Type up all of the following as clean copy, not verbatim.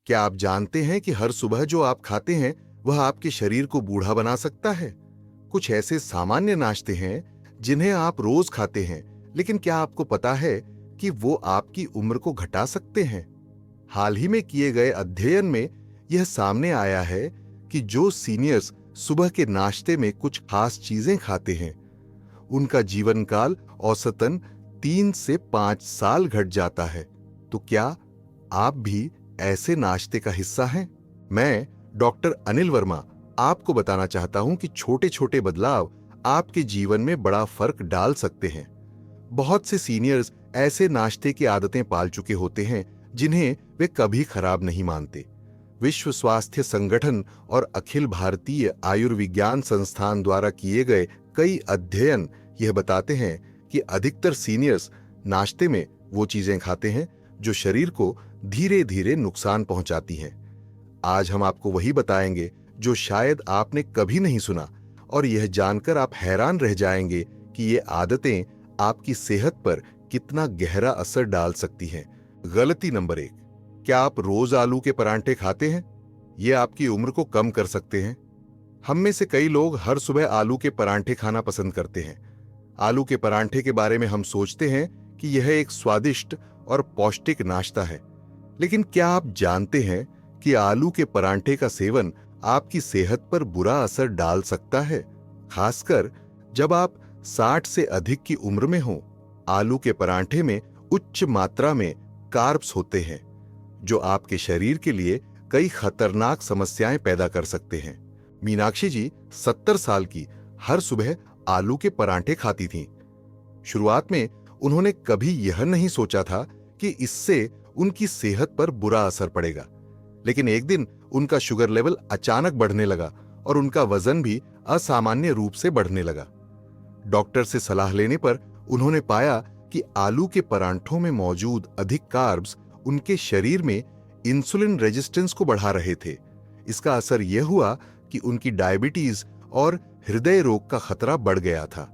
क्या आप जानते हैं कि हर सुबह जो आप खाते हैं वह आपके शरीर को बूढ़ा बना सकता है? कुछ ऐसे सामान्य नाश्ते हैं जिन्हें आप रोज खाते हैं, लेकिन क्या आपको पता है कि वो आपकी उम्र को घटा सकते हैं? हाल ही में किए गए अध्ययन में यह सामने आया है कि जो सीनियर्स सुबह के नाश्ते में कुछ खास चीजें खाते हैं, उनका जीवन काल औसतन 3 से 5 साल घट जाता है। तो क्या आप भी ऐसे नाश्ते का हिस्सा हैं? मैं डॉक्टर अनिल वर्मा आपको बताना चाहता हूं कि छोटे छोटे बदलाव आपके जीवन में बड़ा फर्क डाल सकते हैं। बहुत से सीनियर्स ऐसे नाश्ते की आदतें पाल चुके होते हैं जिन्हें वे कभी खराब नहीं मानते। विश्व स्वास्थ्य संगठन और अखिल भारतीय आयुर्विज्ञान संस्थान द्वारा किए गए कई अध्ययन यह बताते हैं कि अधिकतर सीनियर्स नाश्ते में वो चीजें खाते हैं जो शरीर को धीरे धीरे नुकसान पहुंचाती हैं। आज हम आपको वही बताएंगे जो शायद आपने कभी नहीं सुना, और यह जानकर आप हैरान रह जाएंगे कि ये आदतें आपकी सेहत पर कितना गहरा असर डाल सकती हैं। गलती नंबर 1, क्या आप रोज आलू के परांठे खाते हैं? ये आपकी उम्र को कम कर सकते हैं। हम में से कई लोग हर सुबह आलू के परांठे खाना पसंद करते हैं। आलू के परांठे के बारे में हम सोचते हैं कि यह एक स्वादिष्ट और पौष्टिक नाश्ता है, लेकिन क्या आप जानते हैं कि आलू के परांठे का सेवन आपकी सेहत पर बुरा असर डाल सकता है, खासकर जब आप 60 से अधिक की उम्र में हो। आलू के परांठे में उच्च मात्रा में कार्ब्स होते हैं जो आपके शरीर के लिए कई खतरनाक समस्याएं पैदा कर सकते हैं। मीनाक्षी जी 70 साल की हर सुबह आलू के परांठे खाती थीं। शुरुआत में उन्होंने कभी यह नहीं सोचा था कि इससे उनकी सेहत पर बुरा असर पड़ेगा, लेकिन एक दिन उनका शुगर लेवल अचानक बढ़ने लगा और उनका वजन भी असामान्य रूप से बढ़ने लगा। डॉक्टर से सलाह लेने पर उन्होंने पाया कि आलू के परांठों में मौजूद अधिक कार्ब्स उनके शरीर में इंसुलिन रेजिस्टेंस को बढ़ा रहे थे। इसका असर यह हुआ कि उनकी डायबिटीज और हृदय रोग का खतरा बढ़ गया था।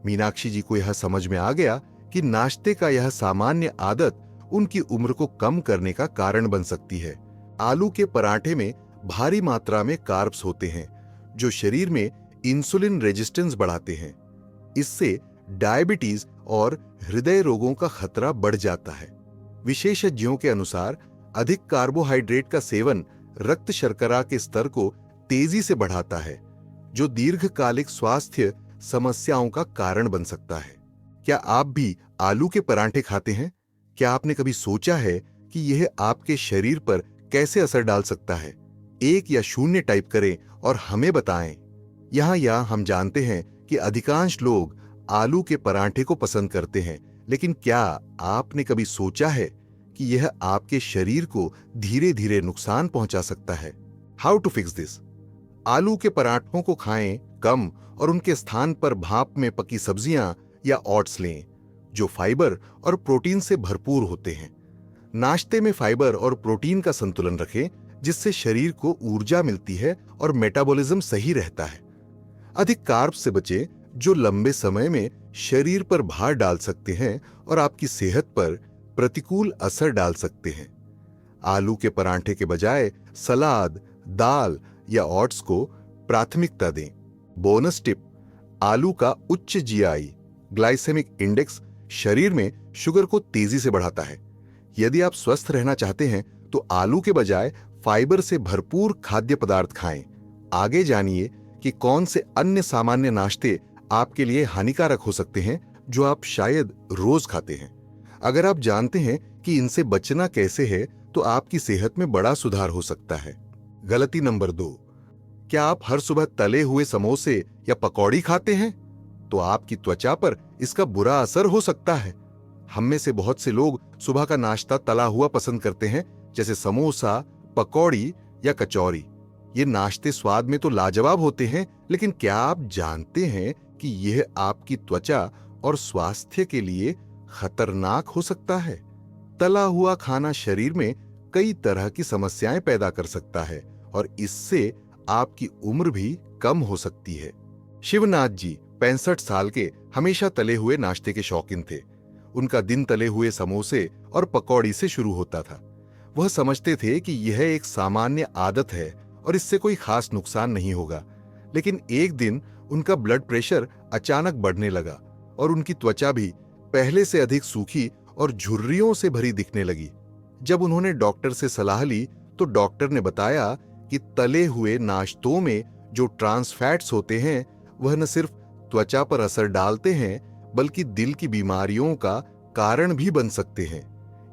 मीनाक्षी जी को यह समझ में आ गया कि नाश्ते का यह सामान्य आदत उनकी उम्र को कम करने का कारण बन सकती है। आलू के पराठे में भारी मात्रा में कार्ब्स होते हैं जो शरीर में इंसुलिन रेजिस्टेंस बढ़ाते हैं। इससे डायबिटीज और हृदय रोगों का खतरा बढ़ जाता है। विशेषज्ञों के अनुसार अधिक कार्बोहाइड्रेट का सेवन रक्त शर्करा के स्तर को तेजी से बढ़ाता है, जो दीर्घकालिक स्वास्थ्य समस्याओं का कारण बन सकता है। क्या आप भी आलू के परांठे खाते हैं? क्या आपने कभी सोचा है कि यह आपके शरीर पर कैसे असर डाल सकता है? 1 या 0 टाइप करें और हमें बताएं। यहां हम जानते हैं कि अधिकांश लोग आलू के परांठे को पसंद करते हैं, लेकिन क्या आपने कभी सोचा है कि यह आपके शरीर को धीरे धीरे नुकसान पहुंचा सकता है? How to fix this? आलू के पराठों को खाएं कम और उनके स्थान पर भाप में पकी सब्जियां या ओट्स लें जो फाइबर और प्रोटीन से भरपूर होते हैं। नाश्ते में फाइबर और प्रोटीन का संतुलन रखें, जिससे शरीर को ऊर्जा मिलती है और मेटाबॉलिज्म सही रहता है। अधिक कार्ब से बचें जो लंबे समय में शरीर पर भार डाल सकते हैं और आपकी सेहत पर प्रतिकूल असर डाल सकते हैं। आलू के परांठे के बजाय सलाद, दाल या ओट्स को प्राथमिकता दें। बोनस टिप: आलू का उच्च जीआई ग्लाइसेमिक इंडेक्स शरीर में शुगर को तेजी से बढ़ाता है। यदि आप स्वस्थ रहना चाहते हैं तो आलू के बजाय फाइबर से भरपूर खाद्य पदार्थ खाएं। आगे जानिए कि कौन से अन्य सामान्य नाश्ते आपके लिए हानिकारक हो सकते हैं जो आप शायद रोज खाते हैं। अगर आप जानते हैं कि इनसे बचना कैसे है तो आपकी सेहत में बड़ा सुधार हो सकता है। गलती नंबर 2, क्या आप हर सुबह तले हुए समोसे या पकौड़ी खाते हैं? तो आपकी त्वचा पर इसका बुरा असर हो सकता है। हम में से बहुत से लोग सुबह का नाश्ता तला हुआ पसंद करते हैं, जैसे समोसा, पकौड़ी या कचौरी। ये नाश्ते स्वाद में तो लाजवाब होते हैं, लेकिन क्या आप जानते हैं कि यह आपकी त्वचा और स्वास्थ्य के लिए खतरनाक हो सकता है? तला हुआ खाना शरीर में कई तरह की समस्याएं पैदा कर सकता है और इससे आपकी उम्र भी कम हो सकती है। शिवनाथ जी 65 साल के हमेशा तले हुए नाश्ते के शौकीन थे। उनका दिन तले हुए समोसे और पकौड़ी से शुरू होता था। वह समझते थे कि यह एक सामान्य आदत है और इससे कोई खास नुकसान नहीं होगा। लेकिन एक दिन उनका ब्लड प्रेशर अचानक बढ़ने लगा और उनकी त्वचा भी पहले से अधिक सूखी और झुर्रियों से भरी दिखने लगी। जब उन्होंने डॉक्टर से सलाह ली तो डॉक्टर ने बताया कि तले हुए नाश्तों में जो ट्रांस फैट्स होते हैं वह न सिर्फ त्वचा पर असर डालते हैं बल्कि दिल की बीमारियों का कारण भी बन सकते हैं।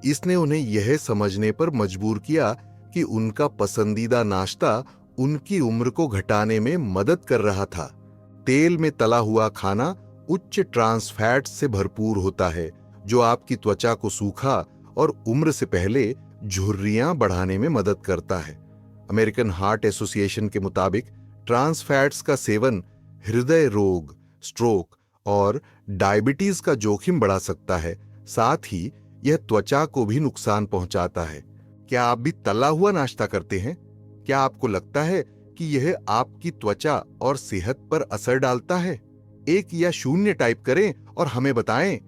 इसने उन्हें यह समझने पर मजबूर किया कि उनका पसंदीदा नाश्ता उनकी उम्र को घटाने में मदद कर रहा था। तेल में तला हुआ खाना उच्च ट्रांस फैट्स से भरपूर होता है जो आपकी त्वचा को सूखा और उम्र से पहले झुर्रियां बढ़ाने में मदद करता है। अमेरिकन हार्ट एसोसिएशन के मुताबिक ट्रांस फैट्स का सेवन हृदय रोग, स्ट्रोक और डायबिटीज का जोखिम बढ़ा सकता है। साथ ही यह त्वचा को भी नुकसान पहुंचाता है। क्या आप भी तला हुआ नाश्ता करते हैं? क्या आपको लगता है कि यह आपकी त्वचा और सेहत पर असर डालता है? 1 या 0 टाइप करें और हमें बताएं।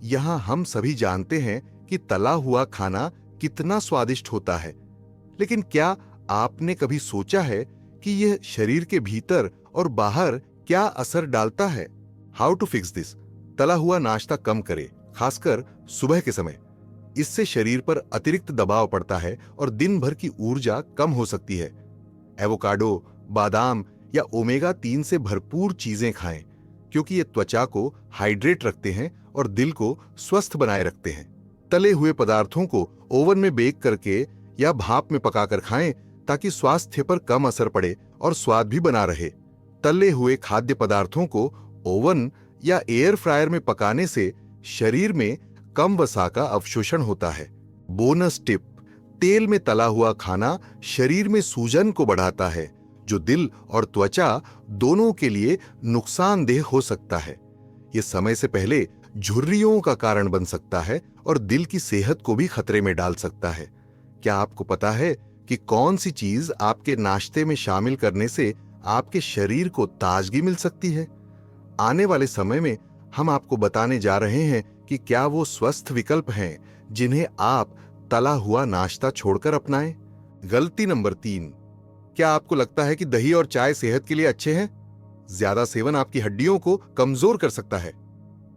यहां हम सभी जानते हैं कि तला हुआ खाना कितना स्वादिष्ट होता है, लेकिन क्या आपने कभी सोचा है कि यह शरीर के भीतर और बाहर क्या असर डालता है? How to fix this? तला हुआ नाश्ता कम करें, खासकर सुबह के समय। इससे शरीर पर अतिरिक्त दबाव पड़ता है और दिन भर की ऊर्जा कम हो सकती है। एवोकाडो, बादाम या ओमेगा 3 से भरपूर चीजें खाएं, क्योंकि ये त्वचा को हाइड्रेट रखते हैं और दिल को स्वस्थ बनाए रखते हैं। तले हुए पदार्थों को ओवन में बेक करके या भाप में पकाकर खाएं ताकि स्वास्थ्य पर कम असर पड़े और स्वाद भी बना रहे। तले हुए खाद्य पदार्थों को ओवन या एयर फ्रायर में पकाने से शरीर में कम वसा का अवशोषण होता है। बोनस टिप: तेल में तला हुआ खाना शरीर में सूजन को बढ़ाता है, जो दिल और त्वचा दोनों के लिए नुकसानदेह हो सकता है। यह समय से पहले झुर्रियों का कारण बन सकता है और दिल की सेहत को भी खतरे में डाल सकता है। क्या आपको पता है कि कौन सी चीज आपके नाश्ते में शामिल करने से आपके शरीर को ताजगी मिल सकती है? आने वाले समय में हम आपको बताने जा रहे हैं कि क्या वो स्वस्थ विकल्प हैं जिन्हें आप तला हुआ नाश्ता छोड़कर अपनाएं। गलती नंबर 3: क्या आपको लगता है कि दही और चाय सेहत के लिए अच्छे हैं? ज्यादा सेवन आपकी हड्डियों को कमजोर कर सकता है।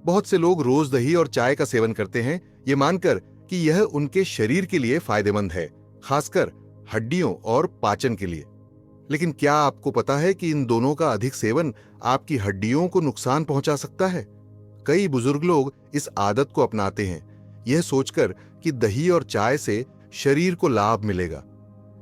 बहुत से लोग रोज दही और चाय का सेवन करते हैं, ये मानकर कि यह उनके शरीर के लिए फायदेमंद है, खासकर हड्डियों और पाचन के लिए। लेकिन क्या आपको पता है कि इन दोनों का अधिक सेवन आपकी हड्डियों को नुकसान पहुंचा सकता है? कई बुजुर्ग लोग इस आदत को अपनाते हैं, यह सोचकर कि दही और चाय से शरीर को लाभ मिलेगा,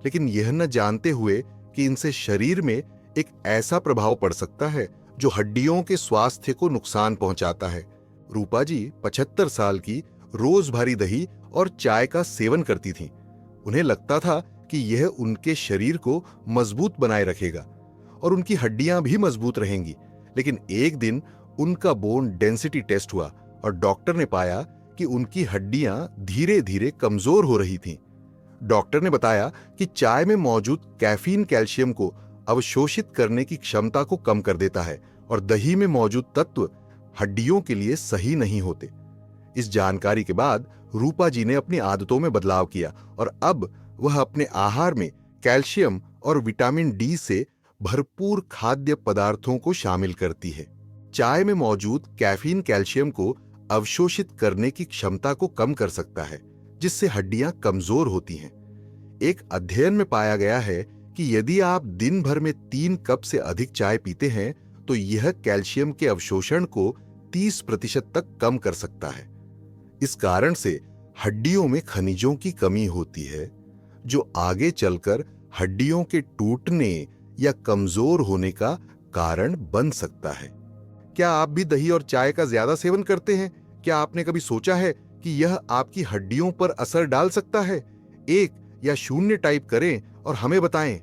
लेकिन यह न जानते हुए कि इनसे शरीर में एक ऐसा प्रभाव पड़ सकता है जो हड्डियों के स्वास्थ्य को नुकसान पहुंचाता है। रूपा जी 75 साल की रोज भारी दही और चाय का सेवन करती थीं। उन्हें लगता था कि यह उनके शरीर को मजबूत बनाए रखेगा और उनकी हड्डियां भी मजबूत रहेंगी। लेकिन एक दिन उनका बोन डेंसिटी टेस्ट हुआ और डॉक्टर ने पाया कि उनकी हड्डियां धीरे धीरे कमजोर हो रही थीं। डॉक्टर ने बताया कि चाय में मौजूद कैफीन कैल्शियम को अवशोषित करने की क्षमता को कम कर देता है और दही में मौजूद तत्व हड्डियों के लिए सही नहीं होते। इस जानकारी के बाद रूपा जी ने अपनी आदतों में बदलाव किया और अब वह अपने आहार में कैल्शियम और विटामिन डी से भरपूर खाद्य पदार्थों को शामिल करती है। चाय में मौजूद कैफीन कैल्शियम को अवशोषित करने की क्षमता को कम कर सकता है, जिससे हड्डियां कमजोर होती हैं। एक अध्ययन में पाया गया है कि यदि आप दिन भर में 3 कप से अधिक चाय पीते हैं तो यह कैल्शियम के अवशोषण को 30% तक कम कर सकता है। इस कारण से हड्डियों में खनिजों की कमी होती है, जो आगे चलकर हड्डियों के टूटने या कमजोर होने का कारण बन सकता है। क्या आप भी दही और चाय का ज्यादा सेवन करते हैं? क्या आपने कभी सोचा है कि यह आपकी हड्डियों पर असर डाल सकता है? 1 या 0 टाइप करें और हमें बताएं।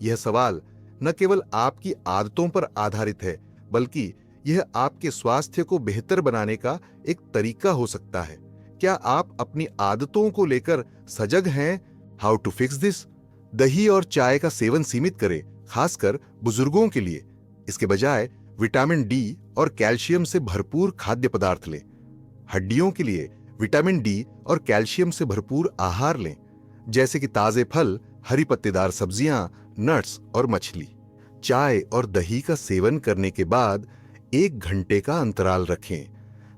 यह सवाल न केवल आपकी आदतों पर आधारित है, बल्कि यह आपके स्वास्थ्य को बेहतर बनाने का एक तरीका हो सकता है। क्या आप अपनी आदतों को लेकर सजग हैं? How to fix this? दही और चाय का सेवन सीमित करें, खासकर बुजुर्गों के लिए। इसके बजाय विटामिन डी और कैल्शियम से भरपूर खाद्य पदार्थ लें। हड्डियों के लिए विटामिन डी और कैल्शियम से भरपूर आहार लें। जैसे कि ताजे फल, हरी पत्तेदार सब्जियां, नट्स और मछली। चाय और दही का सेवन करने के बाद 1 घंटे का अंतराल रखें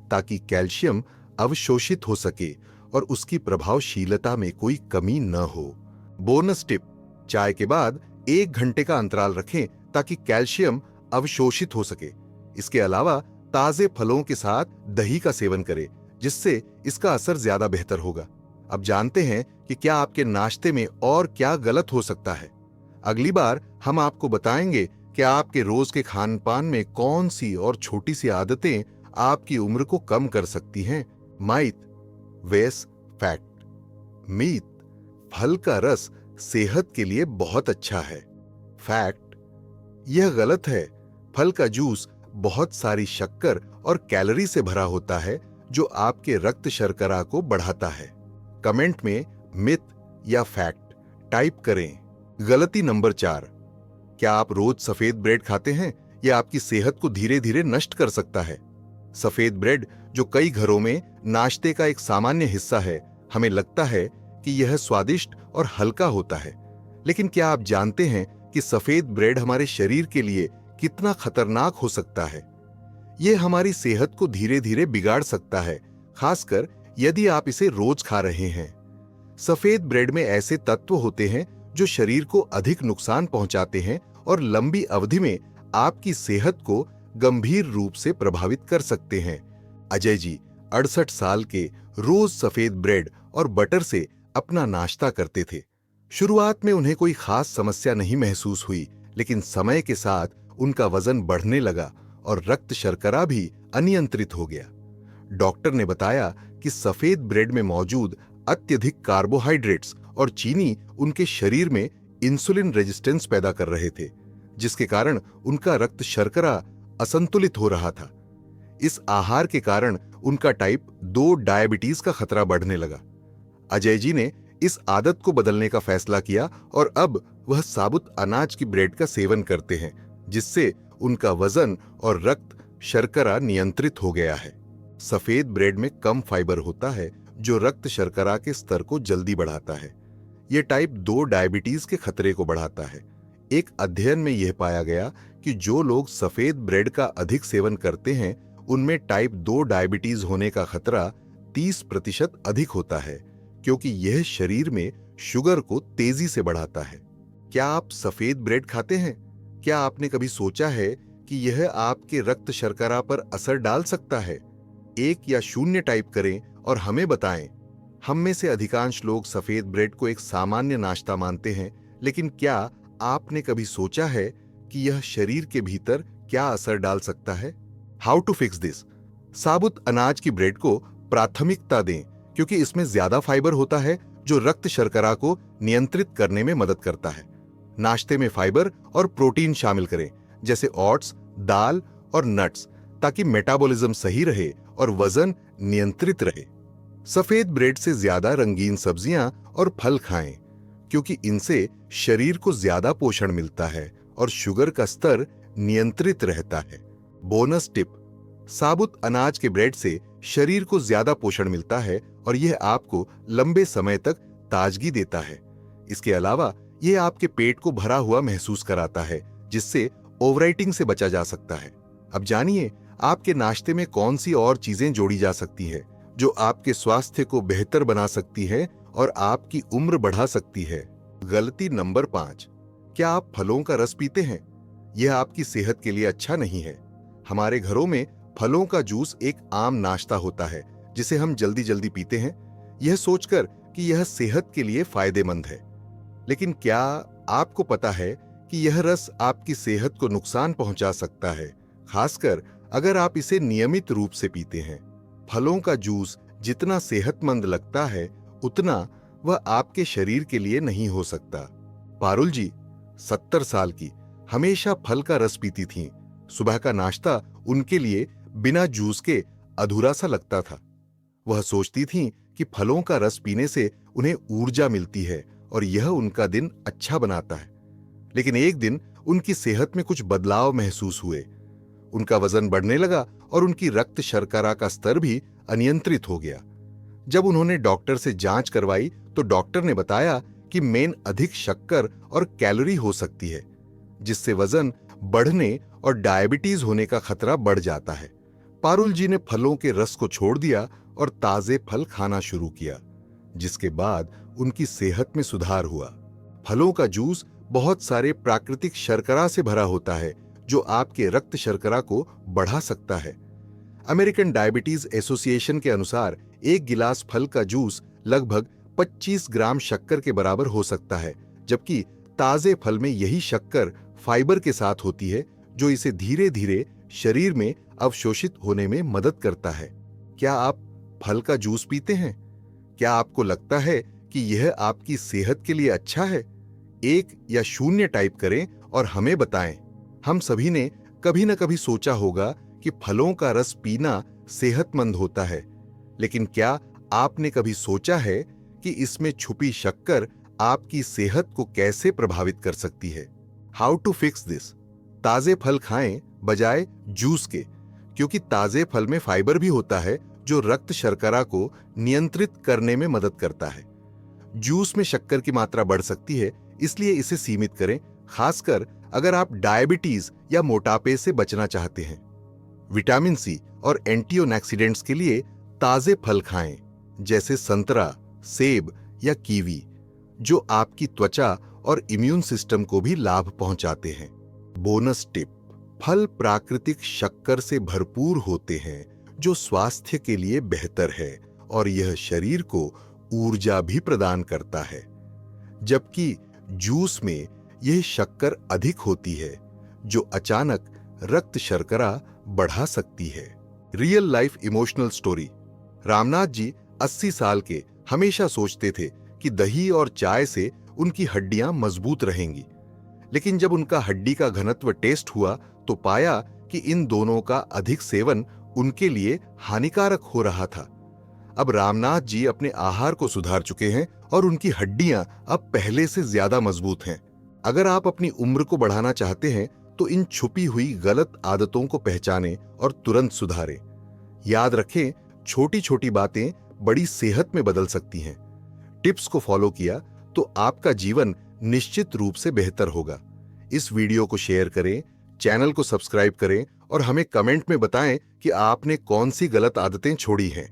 ताकि कैल्शियम अवशोषित हो सके और उसकी प्रभावशीलता में कोई कमी न हो। बोनस टिप, चाय के बाद 1 घंटे का अंतराल रखें ताकि कैल्शियम अवशोषित हो सके। इसके अलावा ताजे फलों के साथ दही का सेवन करें, जिससे इसका असर ज्यादा बेहतर होगा। अब जानते हैं कि क्या आपके नाश्ते में और क्या गलत हो सकता है। अगली बार हम आपको बताएंगे कि आपके रोज के खान पान में कौन सी और छोटी सी आदतें आपकी उम्र को कम कर सकती हैं। माइथ वेस फैक्ट। मीत, फल का रस सेहत के लिए बहुत अच्छा है। फैक्ट, यह गलत है। फल का जूस बहुत सारी शक्कर और कैलोरी से भरा होता है, जो आपके रक्त शर्करा को बढ़ाता है। कमेंट में मिथ या फैक्ट टाइप करें। गलती नंबर 4, क्या आप रोज सफेद ब्रेड खाते हैं? यह आपकी सेहत को धीरे धीरे नष्ट कर सकता है। सफेद ब्रेड, जो कई घरों में नाश्ते का एक सामान्य हिस्सा है, हमें लगता है कि यह स्वादिष्ट और हल्का होता है, लेकिन क्या आप जानते हैं कि सफेद ब्रेड हमारे शरीर के लिए कितना खतरनाक हो सकता है? यह हमारी सेहत को धीरे धीरे बिगाड़ सकता है, खासकर यदि आप इसे रोज खा रहे हैं। सफेद ब्रेड में ऐसे तत्व होते हैं जो शरीर को अधिक नुकसान पहुंचाते हैं और लंबी अवधि में आपकी सेहत को गंभीर रूप से प्रभावित कर सकते हैं। अजय जी 68 साल के रोज सफेद ब्रेड और बटर से अपना नाश्ता करते थे। शुरुआत में उन्हें कोई खास समस्या नहीं महसूस हुई, लेकिन समय के साथ उनका वजन बढ़ने लगा और रक्त शर्करा भी अनियंत्रित हो गया। डॉक्टर ने बताया कि सफेद ब्रेड में मौजूद अत्यधिक कार्बोहाइड्रेट्स और चीनी उनके शरीर में इंसुलिन रेजिस्टेंस पैदा कर रहे थे, जिसके कारण उनका रक्त शर्करा असंतुलित हो रहा था। इस आहार के कारण उनका टाइप 2 डायबिटीज का खतरा बढ़ने लगा। अजय जी ने इस आदत को बदलने का फैसला किया और अब वह साबुत अनाज की ब्रेड का सेवन करते हैं, जिससे उनका वजन और रक्त शर्करा नियंत्रित हो गया है। सफेद ब्रेड में कम फाइबर होता है, जो रक्त शर्करा के स्तर को जल्दी बढ़ाता है। यह टाइप 2 डायबिटीज के खतरे को बढ़ाता है। एक अध्ययन में यह पाया गया कि जो लोग सफेद ब्रेड का अधिक सेवन करते हैं, उनमें टाइप 2 डायबिटीज होने का खतरा 30% अधिक होता है, क्योंकि यह शरीर में शुगर को तेजी से बढ़ाता है। क्या आप सफेद ब्रेड खाते हैं? क्या आपने कभी सोचा है कि यह आपके रक्त शर्करा पर असर डाल सकता है? 1 या 0 टाइप करें और हमें बताएं। हम में से अधिकांश लोग सफेद ब्रेड को एक सामान्य नाश्ता मानते हैं, लेकिन क्या आपने कभी सोचा है कि यह शरीर के भीतर क्या असर डाल सकता है? How to fix this? साबुत अनाज की ब्रेड को प्राथमिकता दें, क्योंकि इसमें ज्यादा फाइबर होता है, जो रक्त शर्करा को नियंत्रित करने में मदद करता है। नाश्ते में फाइबर और प्रोटीन शामिल करें, जैसे ओट्स, दाल और नट्स, ताकि मेटाबॉलिज्म सही रहे और वजन नियंत्रित रहे। सफेद ब्रेड से ज्यादा रंगीन सब्जियां और फल खाएं, क्योंकि इनसे शरीर को ज्यादा पोषण मिलता है और शुगर का स्तर नियंत्रित रहता है। बोनस टिप, साबुत अनाज के ब्रेड से शरीर को ज्यादा पोषण मिलता है और यह आपको लंबे समय तक ताजगी देता है। इसके अलावा यह आपके पेट को भरा हुआ महसूस कराता है, जिससे ओवरईटिंग से बचा जा सकता है। अब जानिए आपके नाश्ते में कौन सी और चीजें जोड़ी जा सकती है, जो आपके स्वास्थ्य को बेहतर बना सकती है और आपकी उम्र बढ़ा सकती है। गलती नंबर 5, क्या आप फलों का रस पीते हैं? यह आपकी सेहत के लिए अच्छा नहीं है। हमारे घरों में फलों का जूस एक आम नाश्ता होता है, जिसे हम जल्दी जल्दी पीते हैं, यह सोचकर कि यह सेहत के लिए फायदेमंद है। लेकिन क्या आपको पता है कि यह रस आपकी सेहत को नुकसान पहुंचा सकता है, खासकर अगर आप इसे नियमित रूप से पीते हैं? फलों का जूस जितना सेहतमंद लगता है, उतना वह आपके शरीर के लिए नहीं हो सकता। पारुल जी 70 साल की, हमेशा फल का रस पीती थीं। सुबह का नाश्ता उनके लिए बिना जूस के अधूरा सा लगता था। वह सोचती थीं कि फलों का रस पीने से उन्हें ऊर्जा मिलती है और यह उनका दिन अच्छा बनाता है। लेकिन एक दिन उनकी सेहत में कुछ बदलाव महसूस हुए। उनका वजन बढ़ने लगा और उनकी रक्त शर्करा का स्तर भी अनियंत्रित हो गया। जब उन्होंने डॉक्टर से जांच करवाई तो डॉक्टर ने बताया कि मेन अधिक शक्कर और कैलोरी हो सकती है, जिससे वजन बढ़ने और डायबिटीज होने का खतरा बढ़ जाता है। पारुल जी ने फलों के रस को छोड़ दिया और ताजे फल खाना शुरू किया, जिसके बाद उनकी सेहत में सुधार हुआ। फलों का जूस बहुत सारे प्राकृतिक शर्करा से भरा होता है, जो आपके रक्त शर्करा को बढ़ा सकता है। अमेरिकन डायबिटीज एसोसिएशन के अनुसार एक गिलास फल का जूस लगभग 25 ग्राम शक्कर के बराबर हो सकता है, जबकि ताजे फल में यही शक्कर फाइबर के साथ होती है, जो इसे धीरे धीरे शरीर में अवशोषित होने में मदद करता है। क्या आप फल का जूस पीते हैं? क्या आपको लगता है कि यह आपकी सेहत के लिए अच्छा है? 1 या 0 टाइप करें और हमें बताएं। हम सभी ने कभी न कभी सोचा होगा कि फलों का रस पीना सेहतमंद होता है, लेकिन क्या आपने कभी सोचा है कि इसमें छुपी शक्कर आपकी सेहत को कैसे प्रभावित कर सकती है? How to fix this? ताजे फल खाएं बजाय जूस के, क्योंकि ताजे फल में फाइबर भी होता है जो रक्त शर्करा को नियंत्रित करने में मदद करता है। जूस में शक्कर की मात्रा बढ़ सकती है, इसलिए इसे सीमित करें, खासकर अगर आप डायबिटीज या मोटापे से बचना चाहते हैं। विटामिन सी और एंटीऑक्सीडेंट्स के लिए ताजे फल खाएं, जैसे संतरा, सेब या कीवी, जो आपकी त्वचा और इम्यून सिस्टम को भी लाभ पहुंचाते हैं। बोनस टिप: फल प्राकृतिक शक्कर से भरपूर होते हैं, जो स्वास्थ्य के लिए बेहतर है और यह शरीर को ऊर्जा भी प्रदान करता है, जबकि जूस में यह शक्कर अधिक होती है, जो अचानक रक्त शर्करा बढ़ा सकती है। Real life emotional story: Ramnath ji 80 साल के हमेशा सोचते थे कि दही और चाय से उनकी हड्डियां मजबूत रहेंगी, लेकिन जब उनका हड्डी का घनत्व टेस्ट हुआ तो पाया कि इन दोनों का अधिक सेवन उनके लिए हानिकारक हो रहा था। अब रामनाथ जी अपने आहार को सुधार चुके हैं और उनकी हड्डियां अब पहले से ज्यादा मजबूत हैं। अगर आप अपनी उम्र को बढ़ाना चाहते हैं तो इन छुपी हुई गलत आदतों को पहचानें और तुरंत सुधारें। याद रखें, छोटी छोटी बातें बड़ी सेहत में बदल सकती हैं। टिप्स को फॉलो किया तो आपका जीवन निश्चित रूप से बेहतर होगा। इस वीडियो को शेयर करें, चैनल को सब्सक्राइब करें और हमें कमेंट में बताएं कि आपने कौन सी गलत आदतें छोड़ी हैं।